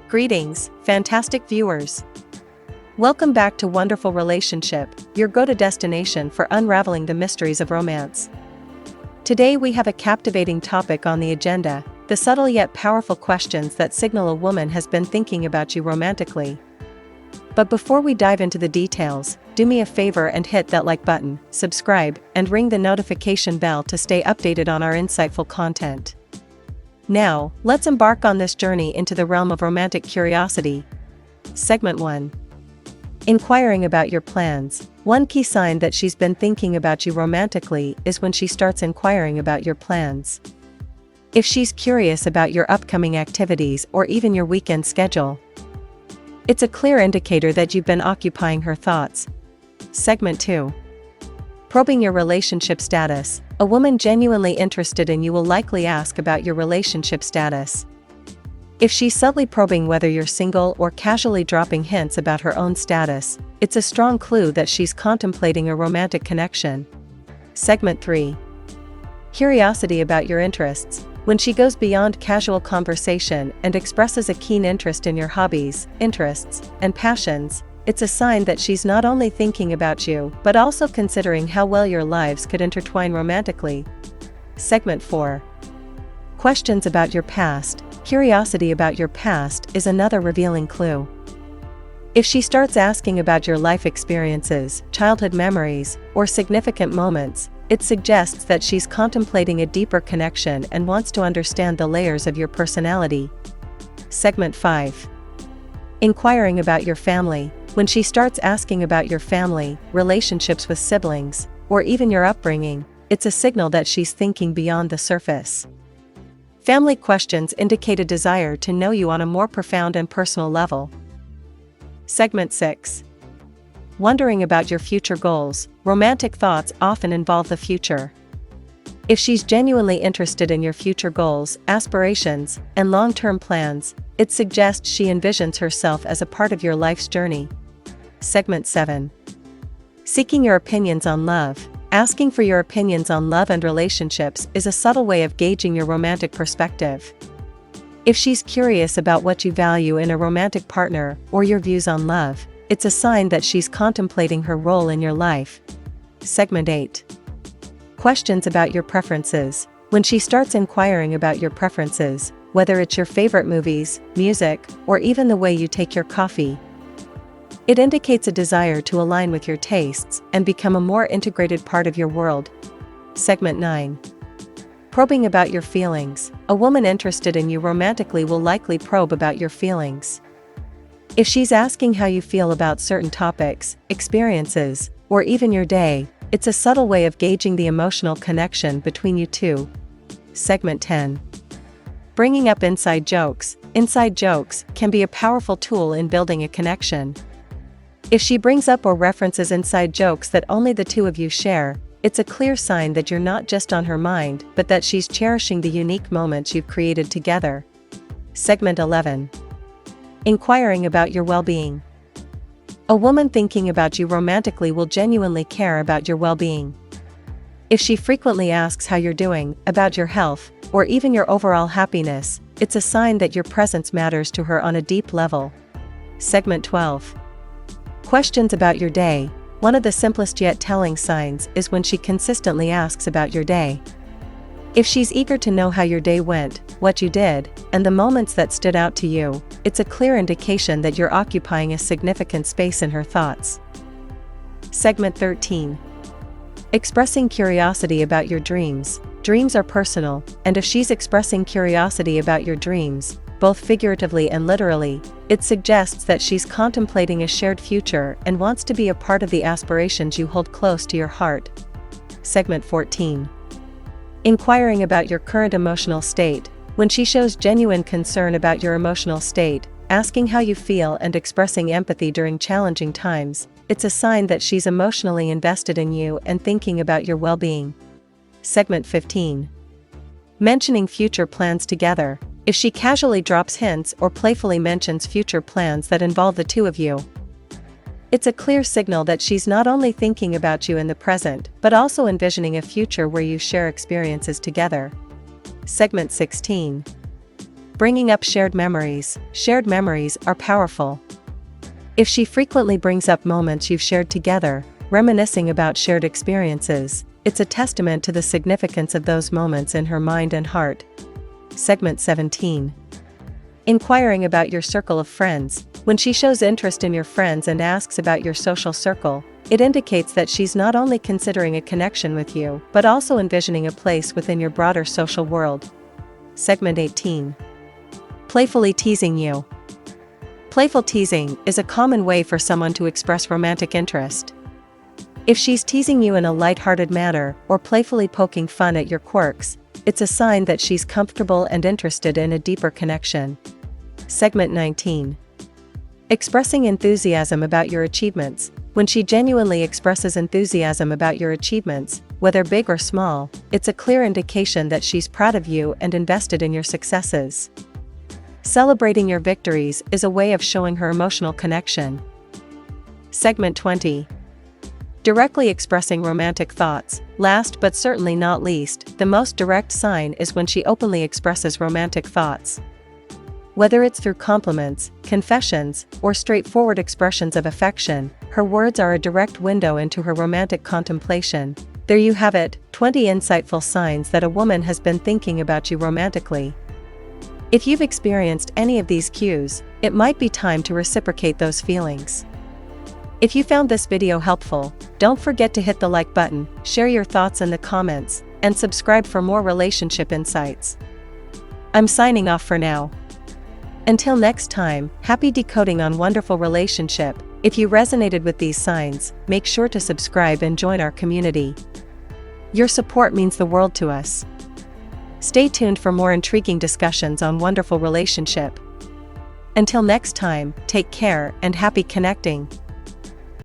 Greetings, fantastic viewers. Welcome back to Wonderful Relationship, your go-to destination for unraveling the mysteries of romance. Today we have a captivating topic on the agenda, the subtle yet powerful questions that signal a woman has been thinking about you romantically. But before we dive into the details, do me a favor and hit that like button, subscribe, and ring the notification bell to stay updated on our insightful content. Now, let's embark on this journey into the realm of romantic curiosity. Segment 1. Inquiring about your plans. One key sign that she's been thinking about you romantically is when she starts inquiring about your plans. If she's curious about your upcoming activities or even your weekend schedule, it's a clear indicator that you've been occupying her thoughts. Segment 2. Probing your relationship status. A woman genuinely interested in you will likely ask about your relationship status. If she's subtly probing whether you're single or casually dropping hints about her own status, it's a strong clue that she's contemplating a romantic connection. Segment 3. Curiosity about your interests. When she goes beyond casual conversation and expresses a keen interest in your hobbies, interests, and passions, it's a sign that she's not only thinking about you but also considering how well your lives could intertwine romantically. Segment 4. Questions about your past. Curiosity about your past is another revealing clue. If she starts asking about your life experiences, childhood memories, or significant moments, it suggests that she's contemplating a deeper connection and wants to understand the layers of your personality. Segment 5. Inquiring about your family. When she starts asking about your family, relationships with siblings, or even your upbringing, it's a signal that she's thinking beyond the surface. Family questions indicate a desire to know you on a more profound and personal level. Segment 6. Wondering about your future goals. Romantic thoughts often involve the future. If she's genuinely interested in your future goals, aspirations, and long-term plans, it suggests she envisions herself as a part of your life's journey. Segment 7. Seeking your opinions on love. Asking for your opinions on love and relationships is a subtle way of gauging your romantic perspective. If she's curious about what you value in a romantic partner or your views on love, it's a sign that she's contemplating her role in your life. Segment 8. Questions about your preferences. When she starts inquiring about your preferences, whether it's your favorite movies, music, or even the way you take your coffee, it indicates a desire to align with your tastes and become a more integrated part of your world. Segment 9. Probing about your feelings. A woman interested in you romantically will likely probe about your feelings. If she's asking how you feel about certain topics, experiences, or even your day, it's a subtle way of gauging the emotional connection between you two. Segment 10. Bringing up inside jokes. Inside jokes can be a powerful tool in building a connection. If she brings up or references inside jokes that only the two of you share, it's a clear sign that you're not just on her mind but that she's cherishing the unique moments you've created together. Segment 11. Inquiring about your well-being. A woman thinking about you romantically will genuinely care about your well-being. If she frequently asks how you're doing, about your health, or even your overall happiness, it's a sign that your presence matters to her on a deep level. Segment 12. Questions about your day. One of the simplest yet telling signs is when she consistently asks about your day. If she's eager to know how your day went, what you did, and the moments that stood out to you, it's a clear indication that you're occupying a significant space in her thoughts. Segment 13. Expressing curiosity about your dreams. Dreams are personal, and if she's expressing curiosity about your dreams, both figuratively and literally, it suggests that she's contemplating a shared future and wants to be a part of the aspirations you hold close to your heart. Segment 14. Inquiring about your current emotional state. When she shows genuine concern about your emotional state, asking how you feel and expressing empathy during challenging times, it's a sign that she's emotionally invested in you and thinking about your well-being. Segment 15. Mentioning future plans together. If she casually drops hints or playfully mentions future plans that involve the two of you, it's a clear signal that she's not only thinking about you in the present but also envisioning a future where you share experiences together. Segment 16. Bringing up shared memories. Shared memories are powerful. If she frequently brings up moments you've shared together, reminiscing about shared experiences, it's a testament to the significance of those moments in her mind and heart. Segment 17. Inquiring about your circle of friends. When she shows interest in your friends and asks about your social circle, it indicates that she's not only considering a connection with you, but also envisioning a place within your broader social world. Segment 18. Playfully teasing you. Playful teasing is a common way for someone to express romantic interest. If she's teasing you in a light-hearted manner or playfully poking fun at your quirks, it's a sign that she's comfortable and interested in a deeper connection. Segment 19. Expressing enthusiasm about your achievements. When she genuinely expresses enthusiasm about your achievements, whether big or small, it's a clear indication that she's proud of you and invested in your successes. Celebrating your victories is a way of showing her emotional connection. Segment 20. Directly expressing romantic thoughts. Last but certainly not least, the most direct sign is when she openly expresses romantic thoughts. Whether it's through compliments, confessions, or straightforward expressions of affection, her words are a direct window into her romantic contemplation. There you have it, 20 insightful signs that a woman has been thinking about you romantically. If you've experienced any of these cues, it might be time to reciprocate those feelings. If you found this video helpful, don't forget to hit the like button, share your thoughts in the comments, and subscribe for more relationship insights. I'm signing off for now. Until next time, happy decoding on Wonderful Relationship. If you resonated with these signs, make sure to subscribe and join our community. Your support means the world to us. Stay tuned for more intriguing discussions on Wonderful Relationship. Until next time, take care and happy connecting.